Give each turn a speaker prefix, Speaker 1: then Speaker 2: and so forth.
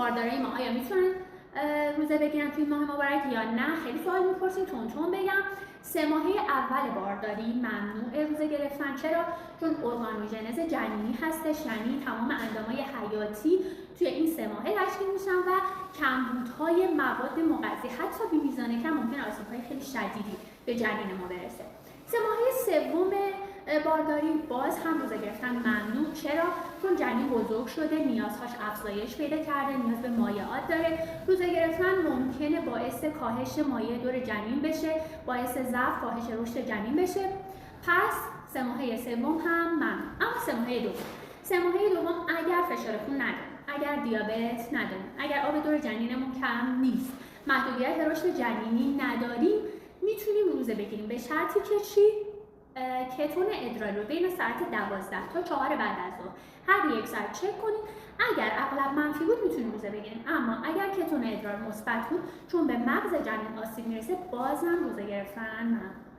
Speaker 1: باردارای ما آیا میتونن روزه بگیرن توی ماه مبارک یا نه؟ خیلی سوال میپرسید، تون بگم 3 ماهه اول بارداری ممنوع روزه گرفتن. چرا؟ چون ارگانوژنز جنینی هستش، یعنی تمام اندامای حیاتی توی این 3 ماهه تشکیل میشن و کمبودهای مواد مغذی حتی بی میزان کم ممکنه آسیب‌های خیلی شدیدی به جنین ما برسه. 3 ماهه سوم بارداری باز هم روزه گرفتن ممنوع. چرا؟ چون جنین بزرگ شده، نیازهاش افزایش پیدا کرده، نیاز به مایعات داره. روزه گرفتن ممکنه باعث کاهش مایع دور جنین بشه، باعث ضعف، کاهش رشد جنین بشه. پس 3 ماهه سوم هم ممنوع. اما 3 ماهه دوم اگر فشار خون نداریم، اگر دیابت نداریم، اگر آب دور جنینمون کم نیست، محدودیت رشد جنینی نداریم، میتونیم روزه بگیریم به شرطی که چی؟ کتون ادرار رو بین ساعت 12 تا 4 بعد از ظهر هر یک ساعت چک کنید. اگر اغلب منفی بود میتونیم روزه بگیریم، اما اگر کتون ادرار مثبت بود چون به مغز جنین آسیب میرسه بازم روزه گرفتن ممنوع.